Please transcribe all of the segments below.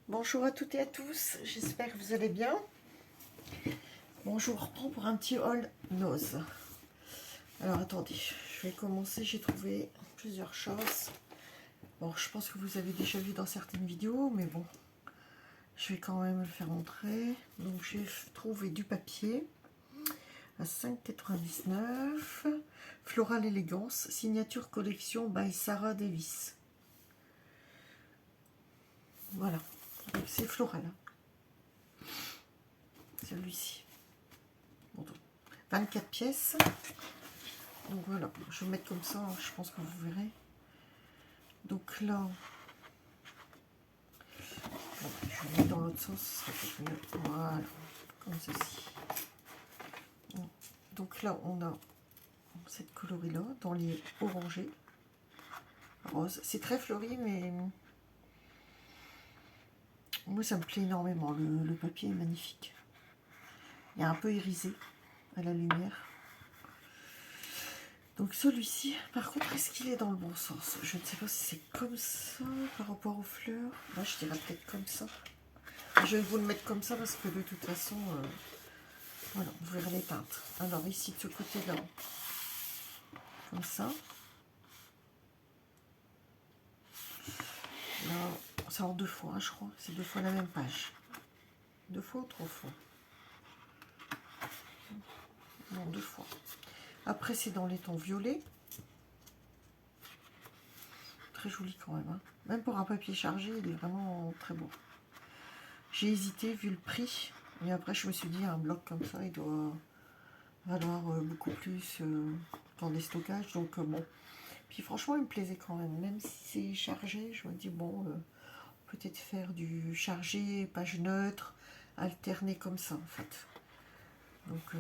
Bonjour à toutes et à tous, j'espère que vous allez bien. Bon, je vous reprends pour un petit haul nose. Alors attendez, je vais commencer, j'ai trouvé plusieurs choses. Bon, je pense que vous avez déjà vu dans certaines vidéos, mais bon, je vais quand même le faire montrer. Donc j'ai trouvé du papier à 5,99 €. Floral Elegance, signature collection by Sarah Davis. Voilà, c'est floral. Celui-ci. Bon, 24 pièces. Donc voilà, je vais mettre comme ça, je pense que vous verrez. Donc là, bon, je vais mettre dans l'autre sens, ça fait mieux. Voilà, comme ceci. Donc là, on a cette coloris-là, dans les orangés, rose. C'est très fleuri, mais moi, ça me plaît énormément. Le papier est magnifique. Il est un peu irisé à la lumière. Donc celui-ci, par contre, est-ce qu'il est dans le bon sens? Je ne sais pas si c'est comme ça par rapport aux fleurs. Là, je dirais peut-être comme ça. Je vais vous le mettre comme ça parce que de toute façon, voilà, vous verrez les teintes. Alors ici, de ce côté-là, comme ça. Là, c'est en 2 fois, hein, je crois. C'est 2 fois la même page. 2 fois ou 3 fois? Non, 2 fois. Après, c'est dans les tons violets. Très joli quand même. Hein. Même pour un papier chargé, il est vraiment très beau. J'ai hésité vu le prix. Mais après, je me suis dit, un bloc comme ça, il doit valoir beaucoup plus dans des stockages. Donc, bon. Puis franchement, il me plaisait quand même. Même si c'est chargé, je me dis, bon, peut-être faire du chargé, page neutre, alterner comme ça, en fait. Donc,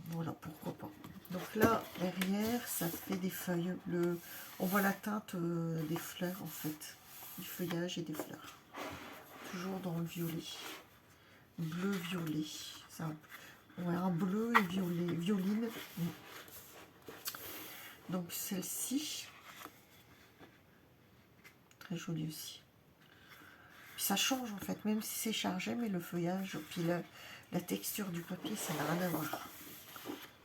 voilà, pourquoi pas. Donc là, derrière, ça fait des feuilles. On voit la teinte des fleurs, en fait. Du feuillage et des fleurs. Toujours dans le violet. Bleu-violet. Ouais, un bleu et violet. Violine. Donc celle-ci. Très jolie aussi. Puis ça change, en fait. Même si c'est chargé, mais le feuillage, puis la texture du papier, ça n'a rien à voir.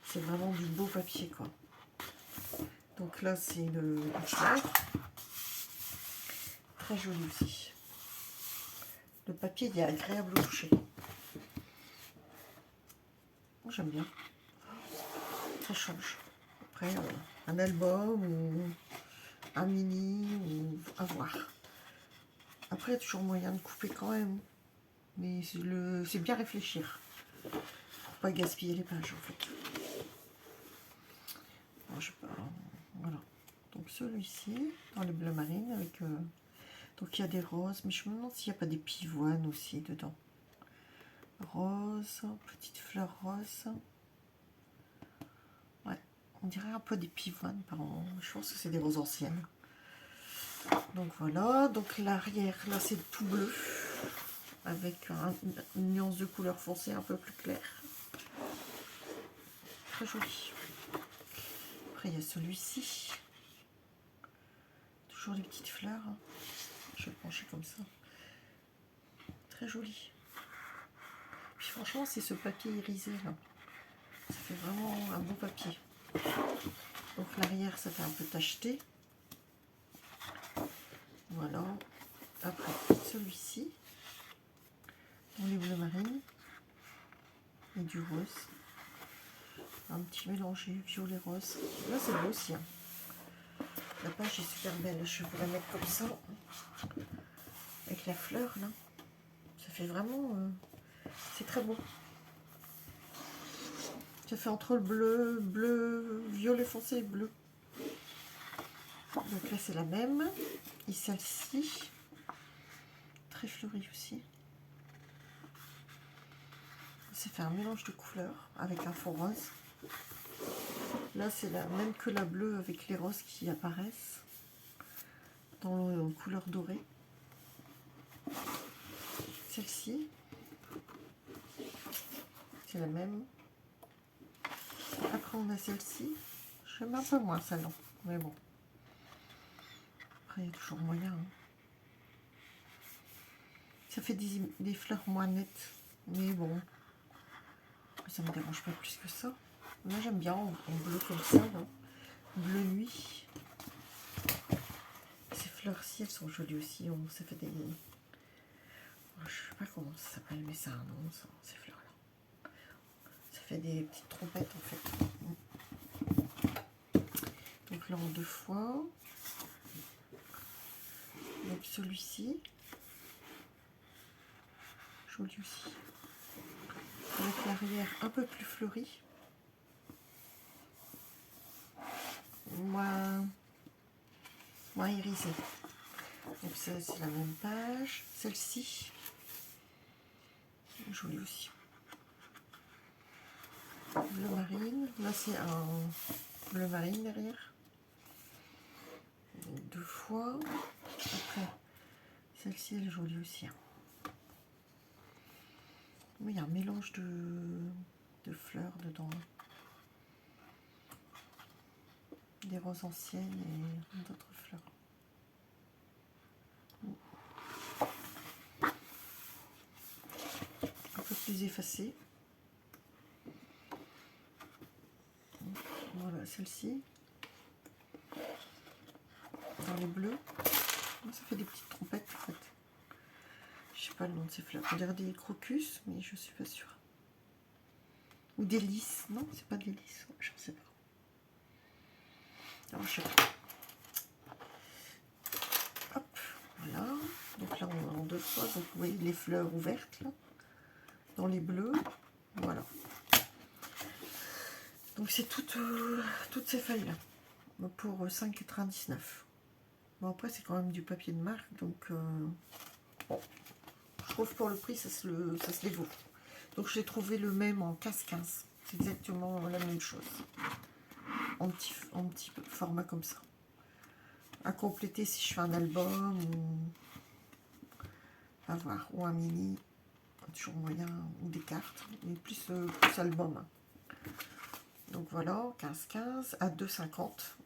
C'est vraiment du beau papier, quoi. Donc là, c'est le fleur. Très joli aussi. Le papier, il est agréable au toucher. J'aime bien. Ça change. Après, un album ou un mini, ou à voir. Après, il y a toujours moyen de couper quand même. Mais c'est bien réfléchir. Pour pas gaspiller les pages, en fait. Bon, je sais pas. Voilà. Donc celui-ci, dans le bleu marine, avec... donc il y a des roses, mais je me demande s'il n'y a pas des pivoines aussi dedans. Rose, petite fleur rose. Ouais, on dirait un peu des pivoines, pardon. Je pense que c'est des roses anciennes. Donc voilà, donc l'arrière, là c'est tout bleu, avec une nuance de couleur foncée un peu plus claire. Très joli. Après il y a celui-ci. Toujours les petites fleurs. Je vais le pencher comme ça. Très joli. Puis franchement, c'est ce papier irisé là. Ça fait vraiment un beau papier. Donc l'arrière, ça fait un peu tacheté. Voilà. Après, celui-ci. Dans les bleus marines. Et du rose. Un petit mélangé violet-rose. Là, c'est beau aussi. Hein. La page est super belle. Je vais vous la mettre comme ça. Avec la fleur, là. Ça fait vraiment... c'est très beau. Ça fait entre le bleu, violet foncé et bleu. Donc là, c'est la même. Et celle-ci, très fleurie aussi. C'est fait un mélange de couleurs avec un fond rose. Là, c'est la même que la bleue avec les roses qui apparaissent dans la couleur dorée. Celle-ci, c'est la même. Après, on a celle-ci. J'aime un peu moins celle-là, mais bon. Après, il y a toujours moyen. Hein. Ça fait des fleurs moins nettes. Mais bon, ça me dérange pas plus que ça. Moi j'aime bien en bleu comme ça, là. Bleu nuit. Ces fleurs-ci, elles sont jolies aussi. Ça fait des... Je sais pas comment ça s'appelle, mais c'est un nom, ça, ces fleurs-là. Ça fait des petites trompettes, en fait. Donc là, en 2 fois. Donc celui-ci. Joli aussi. Avec l'arrière un peu plus fleuri. Moins irisé. Donc ça, c'est la même page. Celle-ci. Jolie aussi. Bleu marine. Là, c'est un bleu marine derrière. 2 fois. Après, celle-ci, elle est jolie aussi. Oui, il y a un mélange de fleurs dedans. Des roses anciennes et d'autres fleurs. Un peu plus effacée. Voilà, celle-ci. Dans les bleus. Ça fait des petites trompettes en fait. Je sais pas le nom de ces fleurs. On dirait des crocus, mais je suis pas sûre. Ou des lys. Non, c'est pas des lys. Je ne sais pas. Alors, je sais pas. Hop, voilà. Donc là, on est en 2 fois. Donc vous voyez les fleurs ouvertes là. Dans les bleus. Voilà. Donc c'est toutes ces feuilles là. Pour 5,99 €. Bon, après, c'est quand même du papier de marque. Donc, bon. Je trouve pour le prix, ça se les vaut. Donc j'ai trouvé le même en 15-15. C'est exactement la même chose. En petit format comme ça. À compléter si je fais un album ou à voir. Ou un mini. Toujours moyen. Ou des cartes. Mais plus album. Donc voilà, 15-15 à 2,50 €.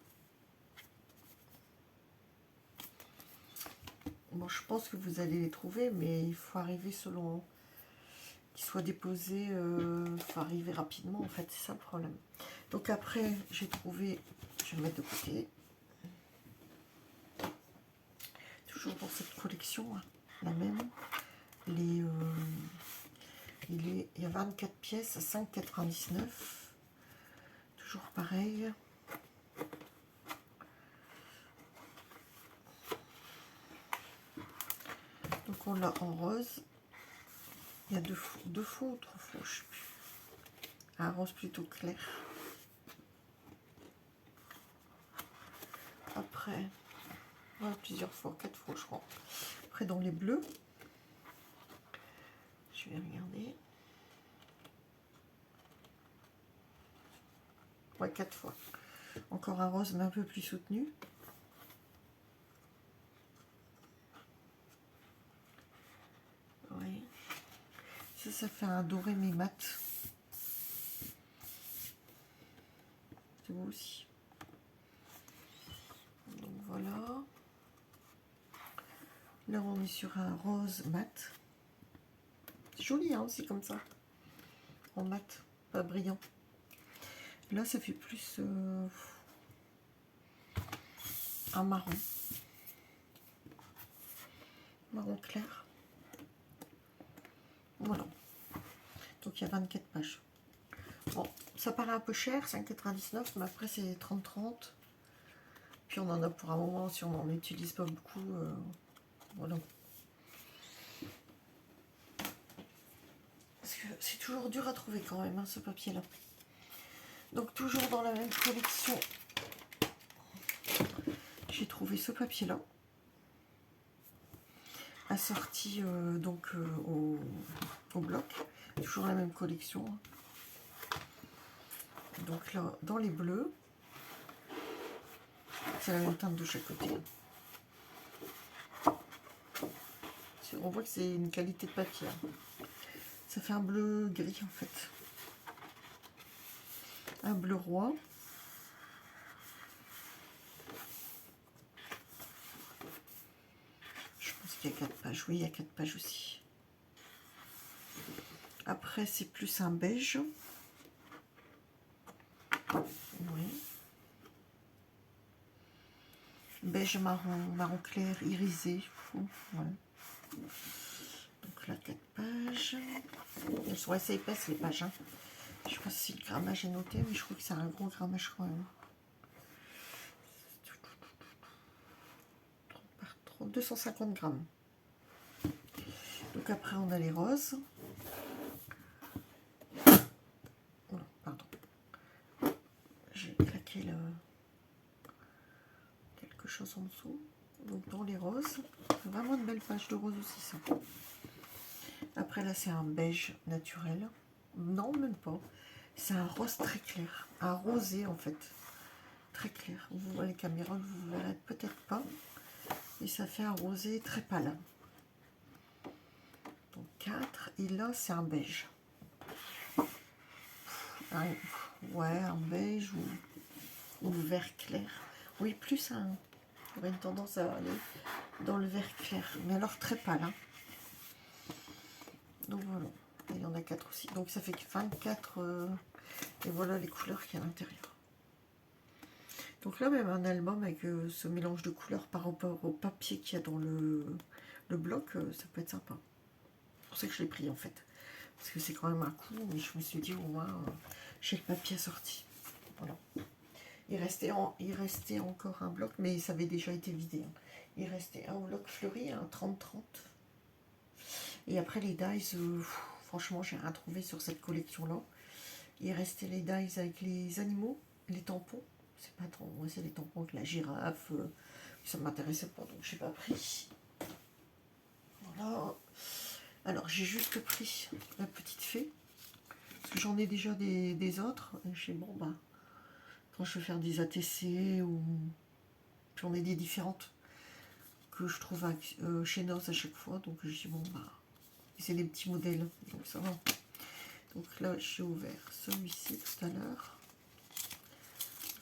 Bon, je pense que vous allez les trouver, mais il faut arriver selon qu'ils soient déposés. Il faut arriver rapidement, en fait, c'est ça le problème. Donc après, j'ai trouvé, je vais le mettre de côté. Toujours dans cette collection, hein, la même. Il y a 24 pièces à 5,99 €. Toujours pareil. Donc on l'a en rose. Il y a 2 fois ou 3 fois, je sais plus. Un rose plutôt clair. Après, ouais, plusieurs fois, 4 fois je crois. Après dans les bleus, je vais regarder. Ouais, 4 fois. Encore un rose mais un peu plus soutenu. Oui. Ça fait un doré mais mat. C'est beau aussi. Donc voilà. Là on est sur un rose mat. C'est joli hein, aussi comme ça. En mat, pas brillant. Là ça fait plus un marron. Marron clair. Voilà. Donc il y a 24 pages. Bon, ça paraît un peu cher, 5,99 €, mais après c'est 30-30. Puis on en a pour un moment si on n'en utilise pas beaucoup. Voilà. Parce que c'est toujours dur à trouver quand même, hein, ce papier-là. Donc toujours dans la même collection, j'ai trouvé ce papier-là. Assorti donc au bloc. Toujours la même collection. Donc là, dans les bleus, c'est la même teinte de chaque côté. On voit que c'est une qualité de papier. Ça fait un bleu gris en fait. Un bleu roi. Je pense qu'il y a 4 pages. Oui, il y a 4 pages aussi. Après, c'est plus un beige. Oui. Beige marron, marron clair, irisé. Ouais. Donc là, 4 pages. Elles sont assez épaisses, les pages. Hein. Je ne sais pas si le grammage est noté, mais je crois que c'est un gros grammage quand même. 250 grammes. Donc après, on a les roses. Oh, pardon. J'ai claqué quelque chose en dessous. Donc dans les roses, vraiment une belle page de rose aussi ça. Après là c'est un beige naturel. Non, même pas. C'est un rose très clair. Un rosé en fait. Très clair. Vous voyez les caméras, vous ne verrez peut-être pas. Et ça fait un rosé très pâle. Donc 4. Et là c'est un beige. Ouais, un beige ou vert clair. Oui, plus un... J'aurais une tendance à aller dans le vert clair. Mais alors très pâle. Hein. Donc voilà. Et il y en a 4 aussi. Donc ça fait 24. Et voilà les couleurs qu'il y a à l'intérieur. Donc là, même un album avec ce mélange de couleurs par rapport au papier qu'il y a dans le bloc, ça peut être sympa. C'est pour ça que je l'ai pris en fait. Parce que c'est quand même un coup, mais je me suis dit au moins j'ai le papier assorti. Voilà. Il restait encore un bloc, mais ça avait déjà été vidé. Hein. Il restait un bloc fleuri, un 30-30. Et après les dies, franchement, j'ai rien trouvé sur cette collection-là. Il restait les dies avec les animaux, les tampons. C'est pas trop, moi c'est les tampons avec la girafe. Ça ne m'intéressait pas, donc j'ai pas pris. Voilà. Alors j'ai juste pris la petite fée. Parce que j'en ai déjà des autres. Et je sais, bon bah, quand je vais faire des ATC ou j'en ai des différentes que je trouve chez Noz à chaque fois. Donc je dis bon bah, c'est des petits modèles, donc ça va. Donc là j'ai ouvert celui-ci tout à l'heure.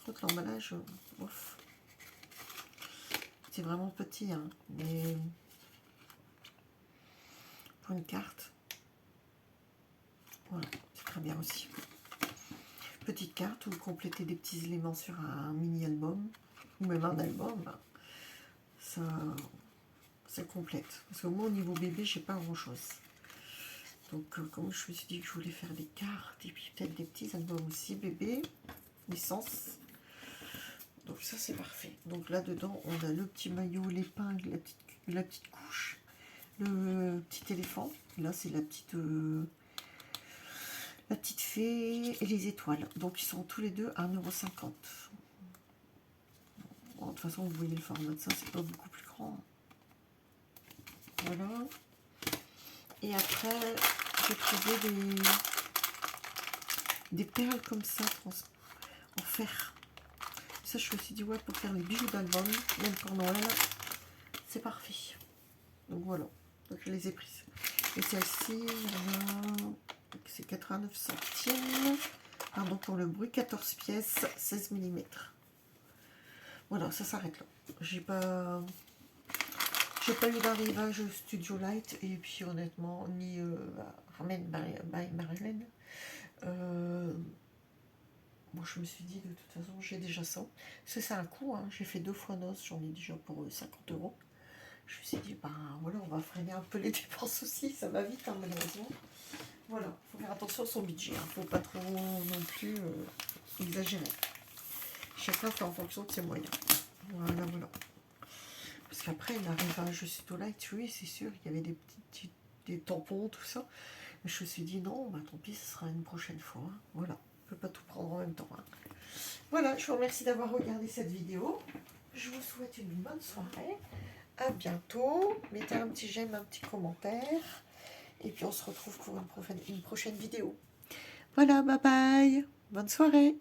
Par contre l'emballage, ouf. C'est vraiment petit, hein, mais pour une carte, voilà, c'est très bien aussi. Petite carte où vous complétez des petits éléments sur un mini-album, ou même un album, ça complète. Parce que moi, au niveau bébé, j'ai pas grand-chose. Donc, comme je me suis dit que je voulais faire des cartes, et puis peut-être des petits albums aussi, bébé, licence. Donc ça, c'est parfait. Donc là-dedans, on a le petit maillot, l'épingle, la petite couche, le petit éléphant. Là, c'est la petite fée et les étoiles. Donc, ils sont tous les deux à 1,50 €. Bon, de toute façon, vous voyez le format de ça, c'est pas beaucoup plus grand. Voilà. Et après, j'ai trouvé des perles comme ça, en fer. Ça, je me suis dit, ouais, pour faire les bijoux d'album, même pour Noël, c'est parfait. Donc voilà, donc je les ai prises. Et celle-ci, c'est 89 centimes. Pardon pour le bruit, 14 pièces, 16 mm. Voilà, ça s'arrête là. J'ai pas eu d'arrivage Studio Light, et puis honnêtement, ni Ramen by Marilyn. Moi, je me suis dit, de toute façon, j'ai déjà ça. Parce que c'est un coût, hein. J'ai fait 2 fois Noz, j'en ai déjà pour 50 €. Je me suis dit, ben voilà, on va freiner un peu les dépenses aussi, ça va vite, hein, malheureusement. Voilà, il faut faire attention à son budget, il ne faut pas trop non plus exagérer. Chacun fait en fonction de ses moyens. Voilà, voilà. Parce qu'après, l'arrivage Studio Light, oui, c'est sûr, il y avait des tampons, tout ça. Mais je me suis dit, non, bah, tant pis, ce sera une prochaine fois. Hein. Voilà, on ne peut pas tout prendre en même temps. Hein. Voilà, je vous remercie d'avoir regardé cette vidéo. Je vous souhaite une bonne soirée. À bientôt. Mettez un petit j'aime, un petit commentaire. Et puis on se retrouve pour une prochaine vidéo. Voilà, bye bye. Bonne soirée.